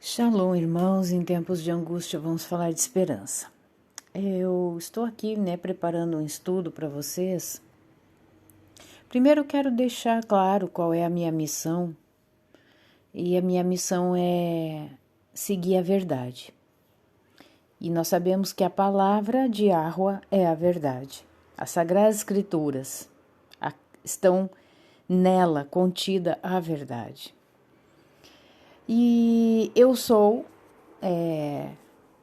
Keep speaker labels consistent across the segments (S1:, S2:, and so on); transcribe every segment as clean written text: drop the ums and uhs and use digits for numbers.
S1: Shalom, irmãos, em tempos de angústia vamos falar de esperança. Eu estou aqui, preparando um estudo para vocês. Primeiro eu quero deixar claro qual é a minha missão, e a minha missão é seguir a verdade. E nós sabemos que a palavra de Yahweh é a verdade. As Sagradas Escrituras estão nela contida a verdade. E eu sou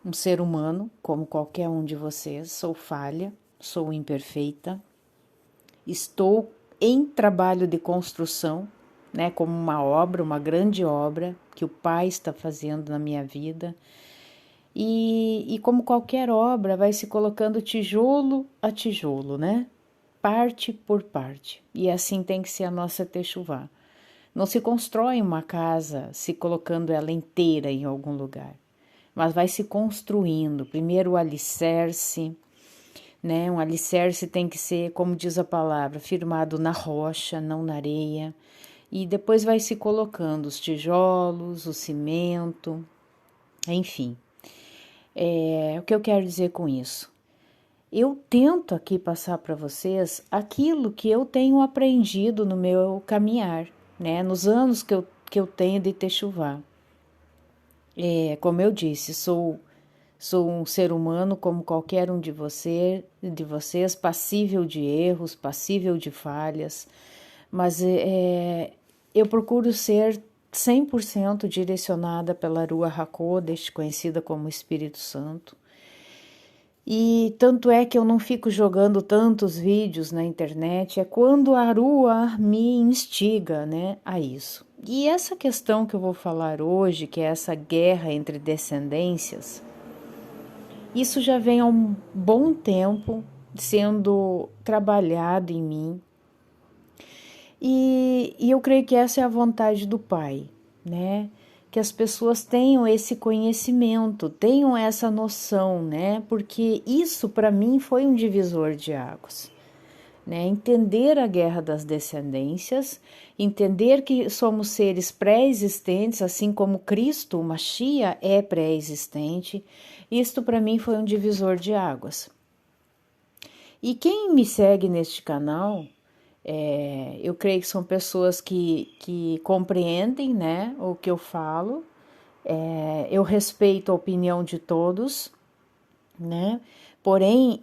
S1: um ser humano, como qualquer um de vocês, sou falha, sou imperfeita, estou em trabalho de construção, como uma obra, uma grande obra que o Pai está fazendo na minha vida. E como qualquer obra, vai se colocando tijolo a tijolo, parte por parte. E assim tem que ser a nossa techuvá. Não se constrói uma casa se colocando ela inteira em algum lugar, mas vai se construindo. Primeiro o alicerce, Um alicerce tem que ser, como diz a palavra, firmado na rocha, não na areia. E depois vai se colocando os tijolos, o cimento, enfim. O que eu quero dizer com isso? Eu tento aqui passar para vocês aquilo que eu tenho aprendido no meu caminhar, nos anos que eu tenho de techuvá. Como eu disse, sou um ser humano como qualquer um de vocês, passível de erros, passível de falhas, mas eu procuro ser 100% direcionada pela Ruach HaKodesh, conhecida como Espírito Santo. E tanto é que eu não fico jogando tantos vídeos na internet, é quando a Ruach me instiga, a isso. E essa questão que eu vou falar hoje, que é essa guerra entre descendências, isso já vem há um bom tempo sendo trabalhado em mim. E eu creio que essa é a vontade do Pai, Que as pessoas tenham esse conhecimento, tenham essa noção, Porque isso para mim foi um divisor de águas. Entender a guerra das descendências, entender que somos seres pré-existentes, assim como Cristo, o Mashiach, é pré-existente. Isto para mim foi um divisor de águas. E quem me segue neste canal, eu creio que são pessoas que compreendem, o que eu falo. Eu respeito a opinião de todos, Porém,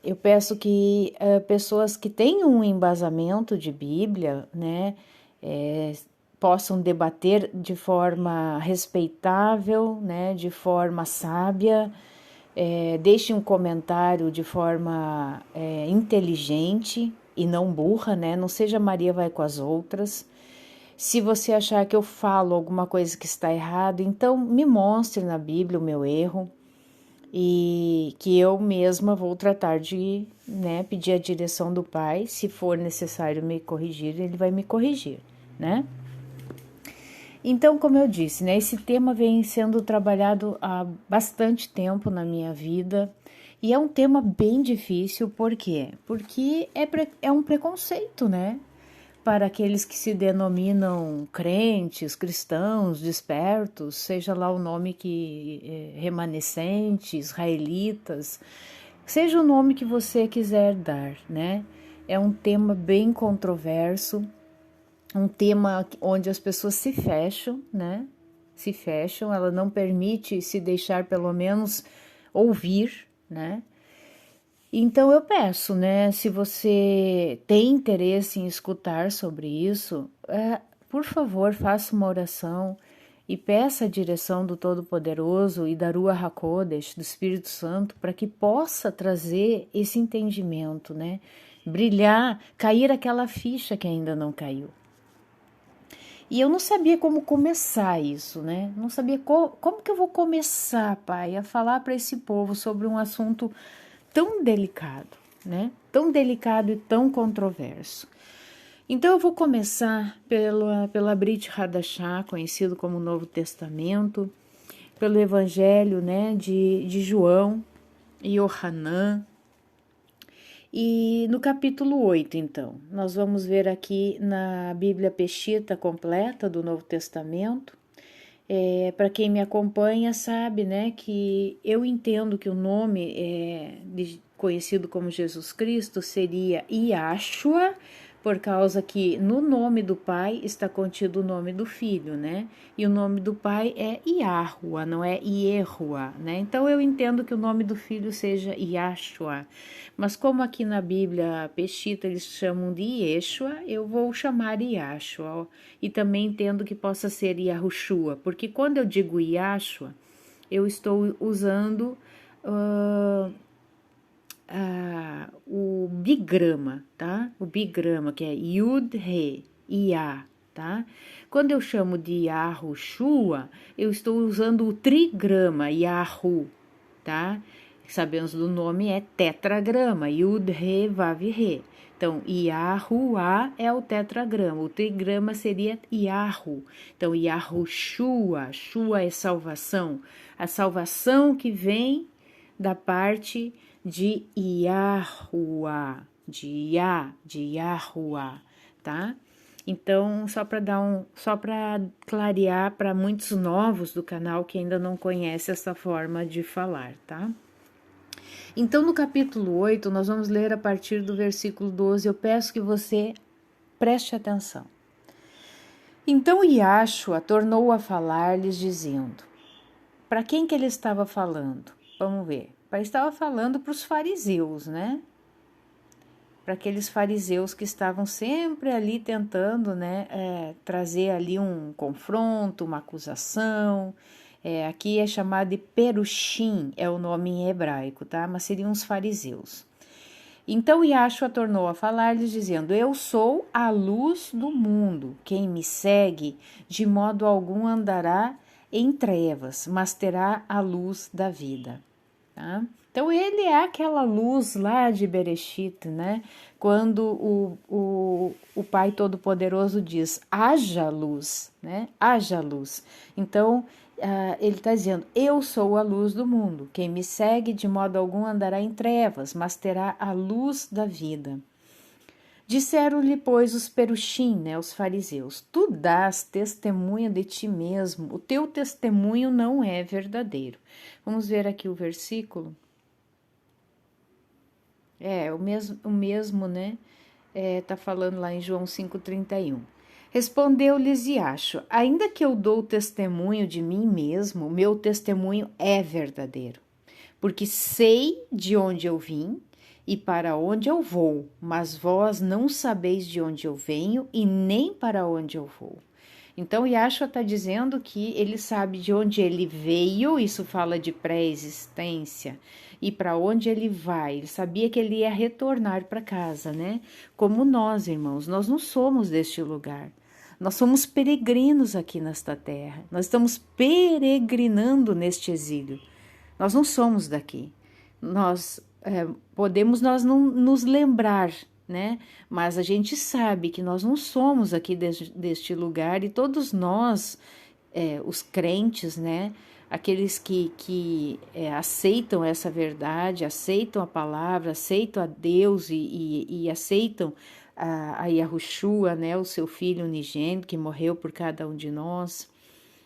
S1: eu peço que pessoas que tenham um embasamento de Bíblia, possam debater de forma respeitável, de forma sábia, deixem um comentário de forma inteligente e não burra, Não seja Maria vai com as outras. Se você achar que eu falo alguma coisa que está errado, então me mostre na Bíblia o meu erro, e que eu mesma vou tratar de pedir a direção do Pai. Se for necessário me corrigir, ele vai me corrigir, Então, como eu disse, esse tema vem sendo trabalhado há bastante tempo na minha vida, e é um tema bem difícil. Por quê? Porque é um preconceito, para aqueles que se denominam crentes, cristãos, despertos, seja lá o nome que remanescente, israelitas, seja o nome que você quiser dar, É um tema bem controverso, um tema onde as pessoas se fecham, Se fecham, ela não permite se deixar pelo menos ouvir, Então eu peço, se você tem interesse em escutar sobre isso, por favor, faça uma oração e peça a direção do Todo-Poderoso e da Ruach HaKodesh, do Espírito Santo, para que possa trazer esse entendimento, Brilhar, cair aquela ficha que ainda não caiu. E eu não sabia como começar isso, Não sabia como que eu vou começar, Pai, a falar para esse povo sobre um assunto tão delicado, Tão delicado e tão controverso. Então eu vou começar pela Brit Hadashah, conhecido como Novo Testamento, pelo Evangelho, de João e Yohanan. E no capítulo 8, então, nós vamos ver aqui na Bíblia Peshitta completa do Novo Testamento, Para quem me acompanha sabe, né, que eu entendo que o nome conhecido como Jesus Cristo seria Yahshua, por causa que no nome do Pai está contido o nome do Filho, né? E o nome do Pai é Yahuwah, não é Yehua, né? Então eu entendo que o nome do Filho seja Yahshua, mas como aqui na Bíblia Peshita eles chamam de Yeshua, eu vou chamar Yahshua. E também entendo que possa ser Yahushua, porque quando eu digo Yahshua, eu estou usando o bigrama, tá? O bigrama, que é Yud, He, Yah, tá? Quando eu chamo de Yahushua, eu estou usando o trigrama, Yahu, tá? Sabemos do nome, é tetragrama, Yud, He, Vav, He. Então, Yahuwah é o tetragrama, o trigrama seria Yahu. Então, Yahushua, Shua é salvação, a salvação que vem da parte de Yahuwah, de Yahuwah, tá? Então, só para clarear para muitos novos do canal que ainda não conhecem essa forma de falar, tá? Então, no capítulo 8, nós vamos ler a partir do versículo 12. Eu peço que você preste atenção. Então Yahshua tornou a falar-lhes, dizendo: para quem que ele estava falando? Vamos ver. Ele estava falando para os fariseus, né? Para aqueles fariseus que estavam sempre ali tentando, né, trazer ali um confronto, uma acusação. Aqui é chamado de perushim, é o nome em hebraico, tá? Mas seriam os fariseus. Então Yahshua tornou a falar-lhes, dizendo: eu sou a luz do mundo. Quem me segue, de modo algum andará em trevas, mas terá a luz da vida. Tá? Então ele é aquela luz lá de Bereshit, né? Quando o Pai Todo-Poderoso diz: haja luz, né? Haja luz. Então ele está dizendo: eu sou a luz do mundo. Quem me segue de modo algum andará em trevas, mas terá a luz da vida. Disseram-lhe, pois, os perushim, né, os fariseus: tu dás testemunho de ti mesmo, o teu testemunho não é verdadeiro. Vamos ver aqui o versículo. O mesmo, né? Tá falando lá em João 5,31. Respondeu-lhes Yahshua: ainda que eu dou testemunho de mim mesmo, meu testemunho é verdadeiro, porque sei de onde eu vim e para onde eu vou, mas vós não sabeis de onde eu venho e nem para onde eu vou. Então, Yahshua está dizendo que ele sabe de onde ele veio, isso fala de pré-existência, e para onde ele vai. Ele sabia que ele ia retornar para casa, né? Como nós, irmãos, nós não somos deste lugar. Nós somos peregrinos aqui nesta terra. Nós estamos peregrinando neste exílio. Nós não somos daqui. Nós nós não nos lembrar, né? Mas a gente sabe que nós não somos aqui deste lugar e todos nós, os crentes, né? Aqueles que aceitam essa verdade, aceitam a palavra, aceitam a Deus e aceitam a Yahushua, né? O seu Filho unigênito que morreu por cada um de nós,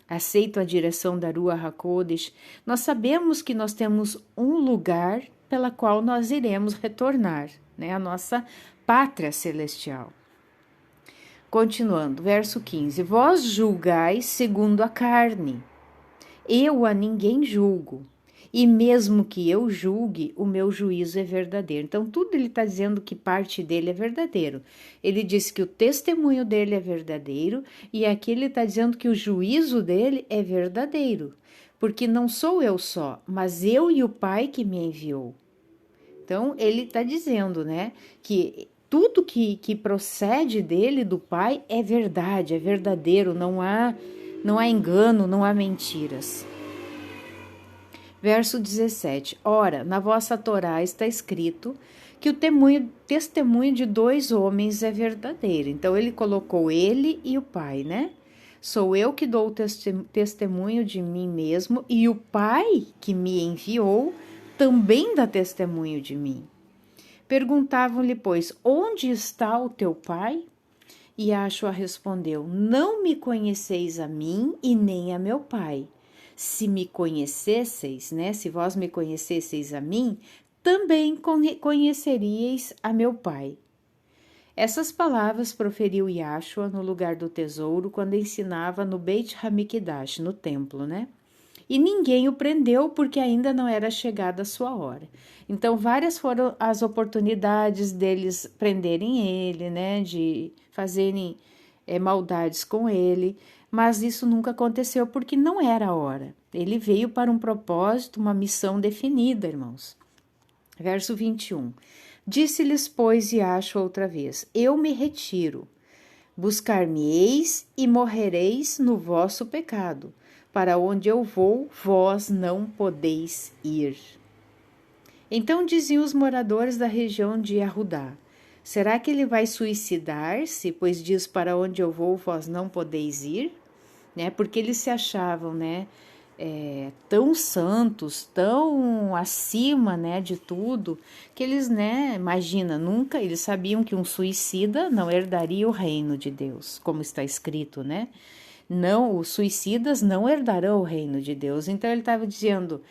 S1: aceitam a direção da Ruach HaKodesh. Nós sabemos que nós temos um lugar pela qual nós iremos retornar, né? A nossa pátria celestial. Continuando, verso 15: vós julgais segundo a carne, eu a ninguém julgo, e mesmo que eu julgue, o meu juízo é verdadeiro. Então, tudo ele está dizendo que parte dele é verdadeiro. Ele disse que o testemunho dele é verdadeiro, e aqui ele está dizendo que o juízo dele é verdadeiro, porque não sou eu só, mas eu e o Pai que me enviou. Então, ele está dizendo, né, que tudo que procede dele, do Pai, é verdade, é verdadeiro, não há engano, não há mentiras. Verso 17. Ora, na vossa Torá está escrito que o testemunho de dois homens é verdadeiro. Então, ele colocou ele e o Pai, né? Sou eu que dou testemunho de mim mesmo, e o Pai que me enviou também dá testemunho de mim. Perguntavam-lhe, pois, onde está o teu Pai? E Yahshua respondeu: Não me conheceis a mim e nem a meu Pai. Se me conhecesseis, né? Se vós me conhecesseis a mim, também conheceríeis a meu Pai. Essas palavras proferiu Yahshua no lugar do tesouro quando ensinava no Beit Hamikdash, no templo, né? E ninguém o prendeu porque ainda não era chegada a sua hora. Então, várias foram as oportunidades deles prenderem ele, né? De fazerem maldades com ele, mas isso nunca aconteceu porque não era a hora. Ele veio para um propósito, uma missão definida, irmãos. Verso 21. Disse-lhes, pois, Yahshua outra vez: Eu me retiro. Buscar-me-eis e morrereis no vosso pecado. Para onde eu vou, vós não podeis ir. Então diziam os moradores da região de Yahudá: Será que ele vai suicidar-se, pois diz: Para onde eu vou, vós não podeis ir? Né? Porque eles se achavam, né, tão santos, tão acima, né, de tudo, que eles, né, imagina, nunca, eles sabiam que um suicida não herdaria o reino de Deus, como está escrito, né? Não, os suicidas não herdarão o reino de Deus. Então ele estava dizendo,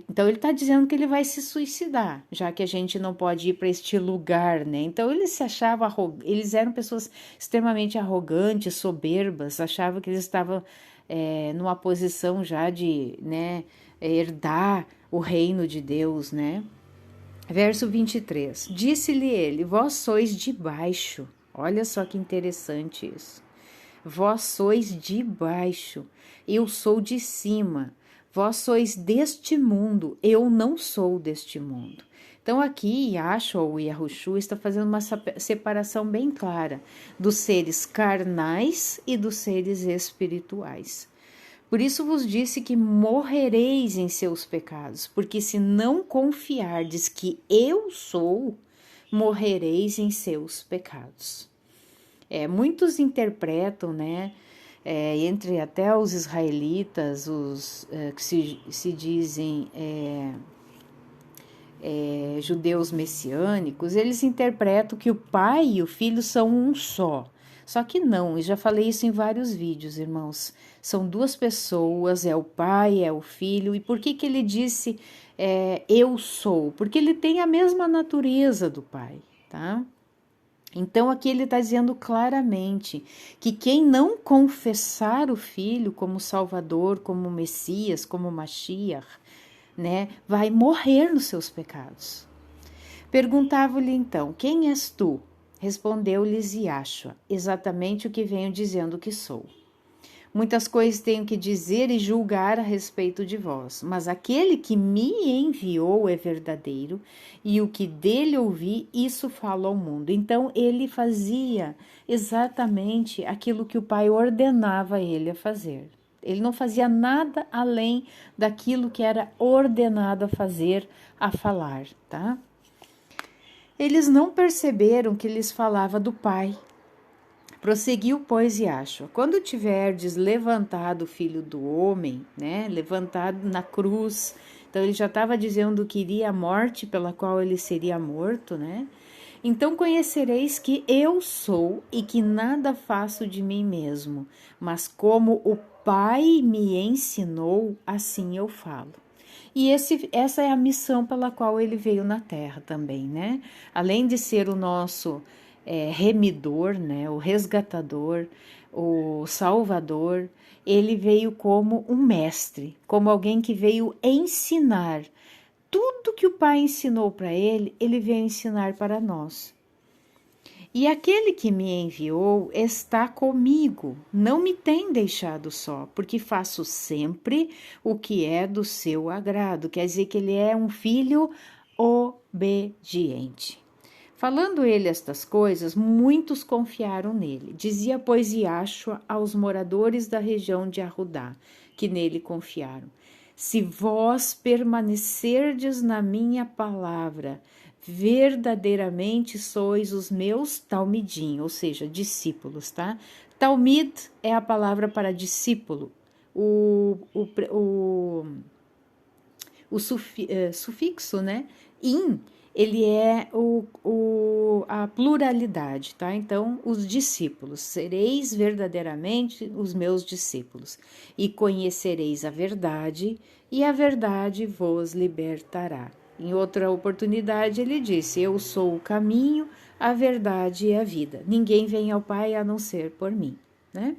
S1: então ele está dizendo que ele vai se suicidar, já que a gente não pode ir para este lugar, né? Então eles se achavam, eles eram pessoas extremamente arrogantes, soberbas, achavam que eles estavam numa posição já de, né, herdar o reino de Deus, né? Verso 23. Disse-lhe ele: Vós sois de baixo. Olha só que interessante isso. Vós sois de baixo, eu sou de cima. Vós sois deste mundo, eu não sou deste mundo. Então aqui Yahshua ou Yahushua está fazendo uma separação bem clara dos seres carnais e dos seres espirituais. Por isso vos disse que morrereis em seus pecados, porque se não confiardes que eu sou, morrereis em seus pecados. Muitos interpretam, né, entre até os israelitas, os que se dizem judeus messiânicos, eles interpretam que o pai e o filho são um só. Só que não, eu já falei isso em vários vídeos, irmãos. São duas pessoas, é o pai, é o filho. E por que que ele disse eu sou? Porque ele tem a mesma natureza do pai, tá? Então aqui ele está dizendo claramente que quem não confessar o Filho como Salvador, como Messias, como Mashiach, né, vai morrer nos seus pecados. Perguntava-lhe então: Quem és tu? Respondeu-lhes Yahshua: Exatamente o que venho dizendo que sou. Muitas coisas tenho que dizer e julgar a respeito de vós, mas aquele que me enviou é verdadeiro, e o que dele ouvi, isso falo ao mundo. Então ele fazia exatamente aquilo que o Pai ordenava ele a fazer. Ele não fazia nada além daquilo que era ordenado a fazer, a falar, tá? Eles não perceberam que lhes falava do Pai. Prosseguiu, pois, Yahshua: Quando tiverdes levantado o Filho do Homem, né, levantado na cruz, então ele já estava dizendo que iria a morte pela qual ele seria morto, né? Então conhecereis que eu sou e que nada faço de mim mesmo, mas como o Pai me ensinou, assim eu falo. E essa é a missão pela qual ele veio na Terra também, né? Além de ser o nosso remidor, né? O resgatador, o salvador, ele veio como um mestre, como alguém que veio ensinar. Tudo que o Pai ensinou para ele, ele veio ensinar para nós. E aquele que me enviou está comigo, não me tem deixado só, porque faço sempre o que é do seu agrado. Quer dizer que ele é um filho obediente. Falando ele estas coisas, muitos confiaram nele. Dizia, pois, Yahshua aos moradores da região de Arrudá, que nele confiaram: Se vós permanecerdes na minha palavra, verdadeiramente sois os meus talmidim, ou seja, discípulos, tá? Talmid é a palavra para discípulo. O sufixo, né? In ele é a pluralidade, tá? Então, os discípulos, sereis verdadeiramente os meus discípulos, e conhecereis a verdade, e a verdade vos libertará. Em outra oportunidade, ele disse: eu sou o caminho, a verdade e a vida. Ninguém vem ao Pai a não ser por mim, né?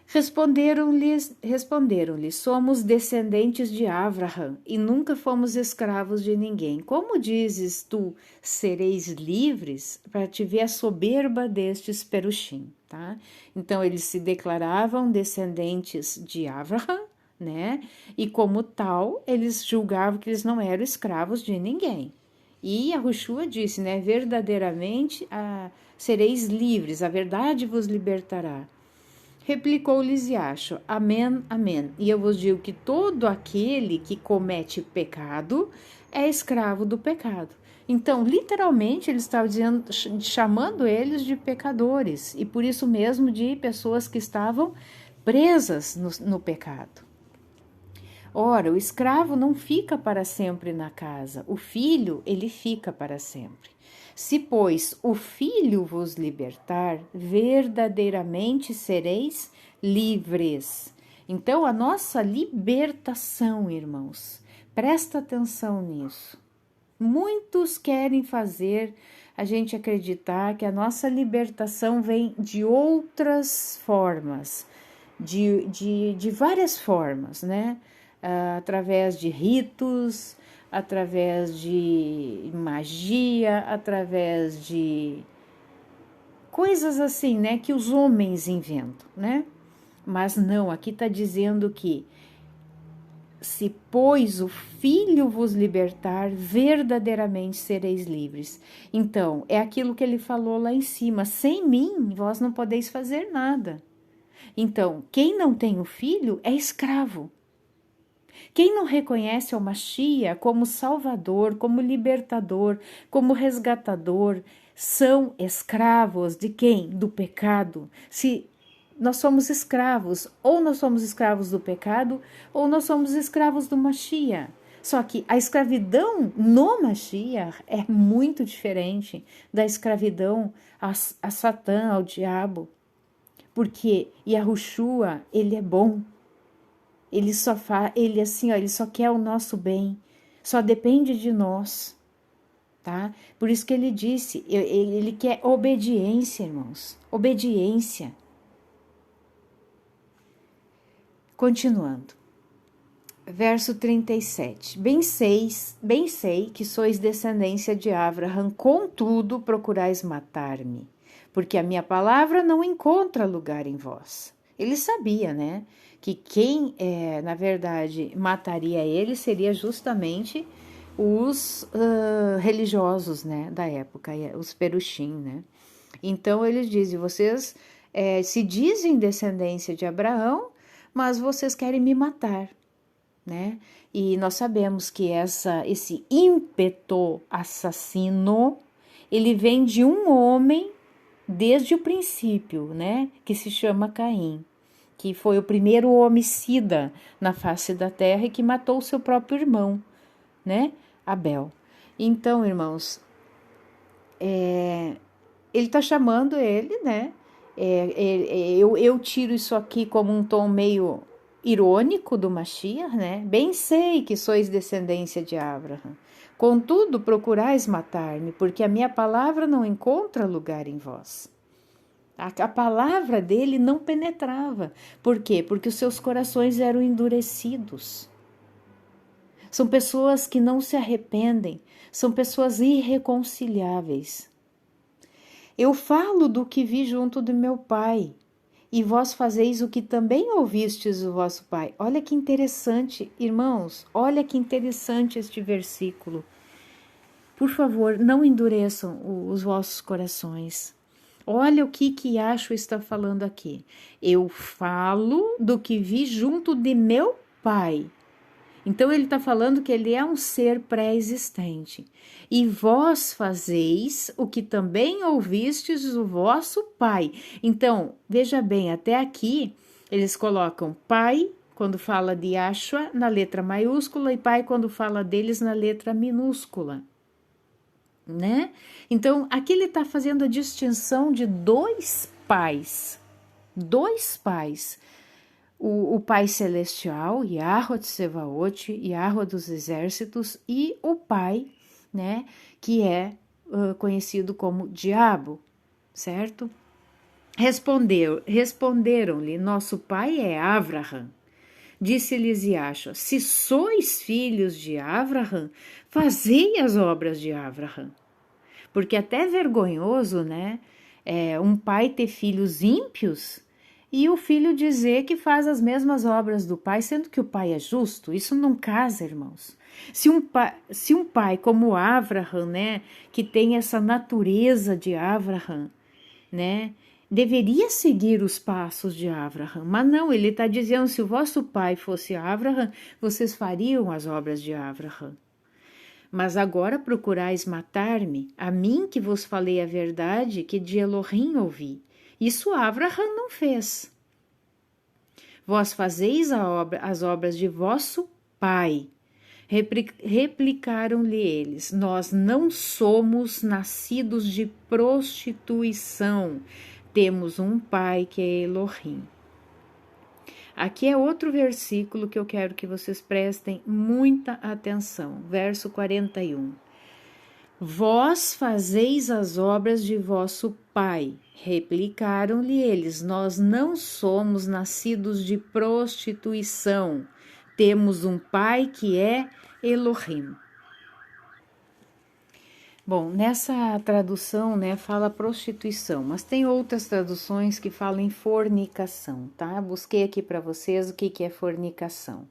S1: Responderam-lhe, somos descendentes de Abraham e nunca fomos escravos de ninguém. Como dizes tu, sereis livres? Para te ver a soberba destes perushim, tá? Então, eles se declaravam descendentes de Abraham, né? E como tal, eles julgavam que eles não eram escravos de ninguém. E Yahushua disse, né? Verdadeiramente sereis livres, a verdade vos libertará. Replicou-lhes Yashua, amém, amém. E eu vos digo que todo aquele que comete pecado é escravo do pecado. Então, literalmente, ele estava dizendo, chamando eles de pecadores, e por isso mesmo de pessoas que estavam presas no pecado. Ora, o escravo não fica para sempre na casa, o filho, ele fica para sempre. Se, pois, o Filho vos libertar, verdadeiramente sereis livres. Então, a nossa libertação, irmãos, presta atenção nisso. Muitos querem fazer a gente acreditar que a nossa libertação vem de outras formas, de várias formas, né? Através de ritos, através de magia, através de coisas assim, né, que os homens inventam, né? Mas não, aqui está dizendo que se, pois, o Filho vos libertar, verdadeiramente sereis livres. Então, é aquilo que ele falou lá em cima, sem mim, vós não podeis fazer nada. Então, quem não tem o Filho é escravo. Quem não reconhece o Mashiach como Salvador, como Libertador, como Resgatador, são escravos de quem? Do pecado. Se nós somos escravos, ou nós somos escravos do pecado, ou nós somos escravos do Mashiach. Só que a escravidão no Mashiach é muito diferente da escravidão a Satã, ao diabo. Porque Yahushua, ele é bom. Ele só ele assim, ó, ele só quer o nosso bem, só depende de nós, tá? Por isso que ele disse, ele quer obediência, irmãos, obediência. Continuando, verso 37. Bem sei que sois descendência de Abraham, contudo procurais matar-me, porque a minha palavra não encontra lugar em vós. Ele sabia, né? Que quem, na verdade, mataria ele seria justamente os religiosos, né, da época, os perushim, né? Então, eles dizem, vocês se dizem descendência de Abraão, mas vocês querem me matar, né? E nós sabemos que esse ímpeto assassino, ele vem de um homem desde o princípio, né? Que se chama Caim, que foi o primeiro homicida na face da terra e que matou o seu próprio irmão, né? Abel. Então, irmãos, ele está chamando ele, né? Eu tiro isso aqui como um tom meio irônico do Mashiach, né? Bem sei que sois descendência de Abraham. Contudo, procurais matar-me, porque a minha palavra não encontra lugar em vós. A palavra dele não penetrava. Por quê? Porque os seus corações eram endurecidos. São pessoas que não se arrependem, são pessoas irreconciliáveis. Eu falo do que vi junto do meu pai, e vós fazeis o que também ouvistes do vosso pai. Olha que interessante, irmãos, olha que interessante este versículo. Por favor, não endureçam os vossos corações. Olha o que Yashua está falando aqui. Eu falo do que vi junto de meu pai. Então, ele está falando que ele é um ser pré-existente. E vós fazeis o que também ouvistes do vosso pai. Então, veja bem, até aqui, eles colocam pai, quando fala de Yashua, na letra maiúscula, e pai, quando fala deles, na letra minúscula. né? Então, aqui ele está fazendo a distinção de dois pais. Dois pais. O Pai Celestial, Yahweh Tsevaot, Yahweh dos Exércitos, e o Pai, né, que é conhecido como Diabo, certo? Responderam-lhe, nosso pai é Avraham. Disse-lhes Yahshua, se sois filhos de Avraham, fazei as obras de Avraham. Porque até é vergonhoso, né, um pai ter filhos ímpios e o filho dizer que faz as mesmas obras do pai, sendo que o pai é justo. Isso não casa, irmãos. Se um pai como Avraham, né, que tem essa natureza de Avraham, né, deveria seguir os passos de Avraham, mas não, ele está dizendo, se o vosso pai fosse Avraham, vocês fariam as obras de Avraham. Mas agora procurais matar-me, a mim que vos falei a verdade, que de Elohim ouvi. Isso Avraham não fez. Vós fazeis as obras de vosso pai. Replicaram-lhe eles, nós não somos nascidos de prostituição, temos um pai que é Elohim. Aqui é outro versículo que eu quero que vocês prestem muita atenção, verso 41. Vós fazeis as obras de vosso pai. Replicaram-lhe eles, nós não somos nascidos de prostituição, temos um pai que é Elohim. Bom, nessa tradução, né, fala prostituição, mas tem outras traduções que falam em fornicação, tá? Busquei aqui para vocês o que é fornicação.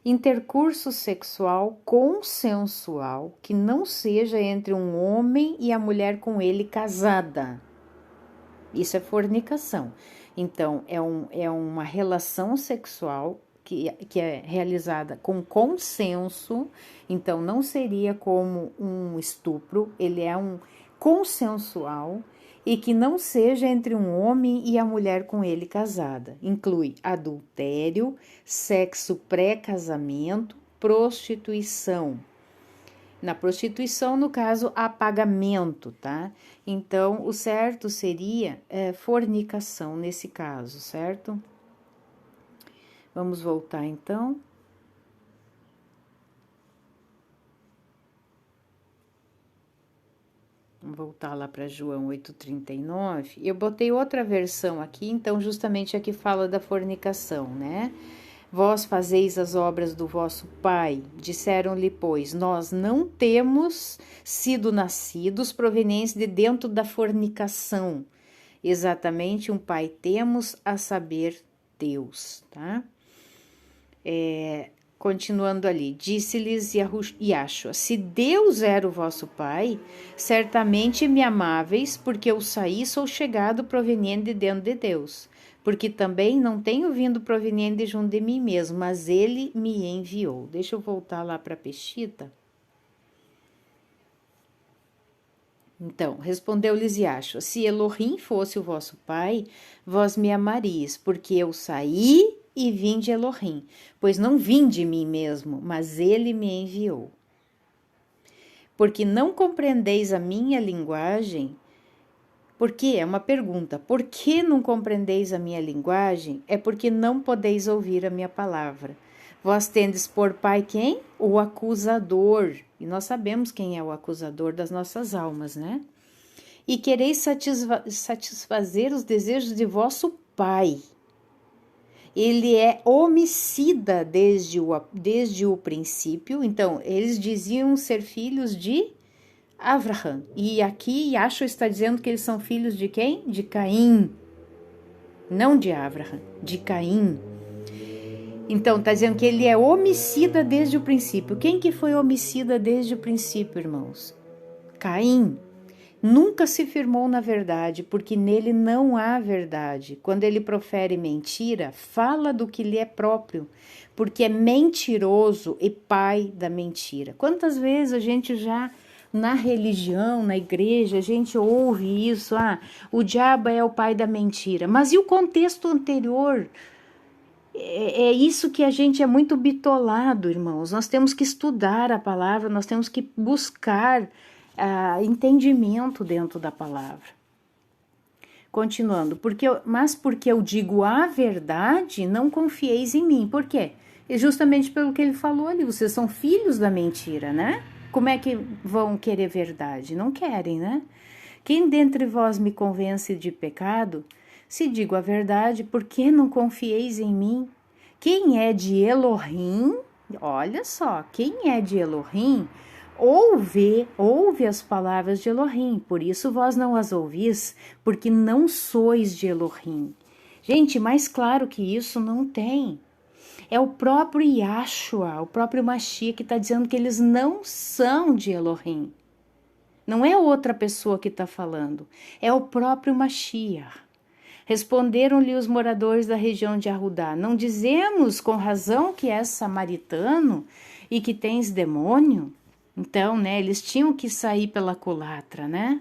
S1: Intercurso sexual consensual que não seja entre um homem e a mulher com ele casada. Isso é fornicação. Então, é uma relação sexual que é realizada com consenso, então não seria como um estupro, ele é um consensual e que não seja entre um homem e a mulher com ele casada. Inclui adultério, sexo pré-casamento, prostituição. Na prostituição, no caso, há pagamento, tá? Então, o certo seria fornicação nesse caso, certo? Vamos voltar então. Vamos voltar lá para João 8,39. Eu botei outra versão aqui, então justamente aqui fala da fornicação, né? Vós fazeis as obras do vosso pai. Disseram-lhe, pois, nós não temos sido nascidos provenientes de dentro da fornicação. Exatamente um pai temos, a saber, Deus, tá? Continuando ali, disse-lhes Yahshua, se Deus era o vosso pai, certamente me amáveis, porque eu saí, sou chegado proveniente de dentro de Deus, porque também não tenho vindo proveniente de junto de mim mesmo, mas ele me enviou. Deixa eu voltar lá para a Peshita. Então, respondeu-lhes Yahshua, se Elohim fosse o vosso pai, vós me amarias, porque eu saí e vim de Elohim, pois não vim de mim mesmo, mas ele me enviou. Porque não compreendeis a minha linguagem? Porque é uma pergunta. Por que não compreendeis a minha linguagem? É porque não podeis ouvir a minha palavra. Vós tendes por pai quem? O acusador. E nós sabemos quem é o acusador das nossas almas, né? E quereis satisfazer os desejos de vosso pai. Ele é homicida desde o princípio. Então, eles diziam ser filhos de Avraham. E aqui Yahshua está dizendo que eles são filhos de quem? De Caim. Não de Avraham, de Caim. Então, está dizendo que ele é homicida desde o princípio. Quem que foi homicida desde o princípio, irmãos? Caim. Nunca se firmou na verdade, porque nele não há verdade. Quando ele profere mentira, fala do que lhe é próprio, porque é mentiroso e pai da mentira. Quantas vezes a gente já, na religião, na igreja, a gente ouve isso, o diabo é o pai da mentira. Mas e o contexto anterior? É isso que a gente é muito bitolado, irmãos. Nós temos que estudar a palavra, nós temos que buscar entendimento dentro da palavra. Continuando, mas porque eu digo a verdade, não confieis em mim. Por quê? É justamente pelo que ele falou ali, vocês são filhos da mentira, né? Como é que vão querer verdade? Não querem, né? Quem dentre vós me convence de pecado? Se digo a verdade, por que não confieis em mim? Quem é de Elohim, olha só, quem é de Elohim, ouve as palavras de Elohim, por isso vós não as ouvis, porque não sois de Elohim. Gente, mais claro que isso não tem. É o próprio Yahshua, o próprio Mashiach que está dizendo que eles não são de Elohim. Não é outra pessoa que está falando, é o próprio Mashiach. Responderam-lhe os moradores da região de Arrudá: não dizemos com razão que és samaritano e que tens demônio? Então, né, eles tinham que sair pela culatra, né?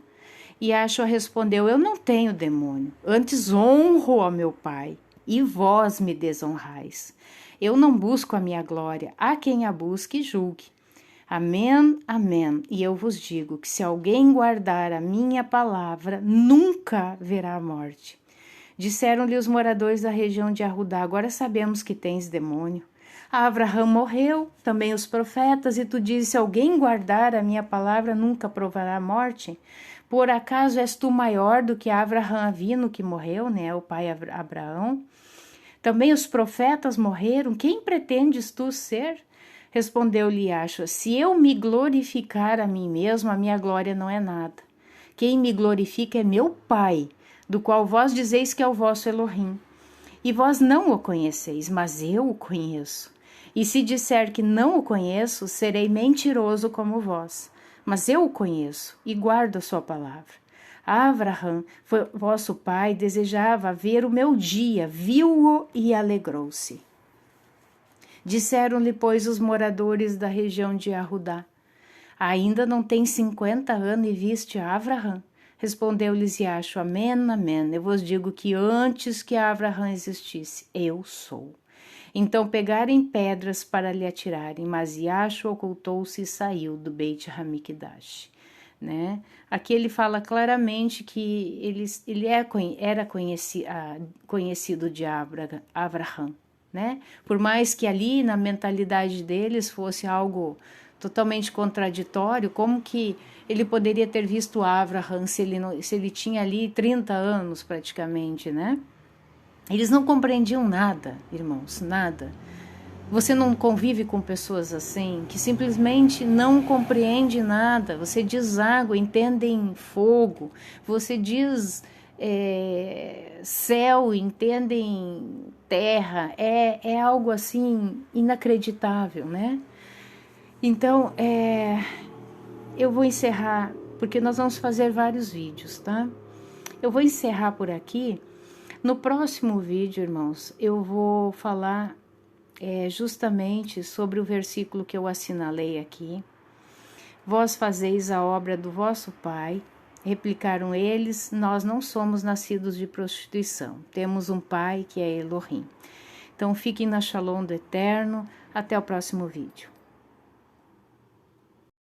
S1: E Yahshua respondeu: eu não tenho demônio, antes honro ao meu Pai, e vós me desonrais. Eu não busco a minha glória, há quem a busque e julgue. Amém, amém. E eu vos digo que se alguém guardar a minha palavra, nunca verá a morte. Disseram-lhe os moradores da região de Arrudá: agora sabemos que tens demônio. Abraão morreu, também os profetas, e tu dizes: se alguém guardar a minha palavra, nunca provará a morte. Por acaso és tu maior do que Abraão Avino, que morreu, né, o pai Abraão? Também os profetas morreram, quem pretendes tu ser? Respondeu-lhe Yahshua: se eu me glorificar a mim mesmo, a minha glória não é nada. Quem me glorifica é meu Pai, do qual vós dizeis que é o vosso Elohim. E vós não o conheceis, mas eu o conheço. E se disser que não o conheço, serei mentiroso como vós. Mas eu o conheço e guardo a sua palavra. Abraão, vosso pai, desejava ver o meu dia, viu-o e alegrou-se. Disseram-lhe, pois, os moradores da região de Arrudá: ainda não tem 50 anos e viste Abraão? Respondeu-lhes Yahshua: amém, amém. Eu vos digo que antes que Abraão existisse, eu sou. Então pegaram pedras para lhe atirarem, mas Yahshua ocultou-se e saiu do Beit Hamikdash. Né? Aqui ele fala claramente que ele era conhecido de Abraão. Né? Por mais que ali na mentalidade deles fosse algo totalmente contraditório, como que ele poderia ter visto Abraão se ele tinha ali 30 anos praticamente, né? Eles não compreendiam nada, irmãos, nada. Você não convive com pessoas assim, que simplesmente não compreende nada, você diz água, entendem fogo, você diz céu, entendem terra, é algo assim inacreditável, né? Então, eu vou encerrar, porque nós vamos fazer vários vídeos, tá? Eu vou encerrar por aqui. No próximo vídeo, irmãos, eu vou falar justamente sobre o versículo que eu assinalei aqui. Vós fazeis a obra do vosso pai. Replicaram eles: nós não somos nascidos de prostituição. Temos um pai que é Elohim. Então, fiquem na Shalom do Eterno. Até o próximo vídeo.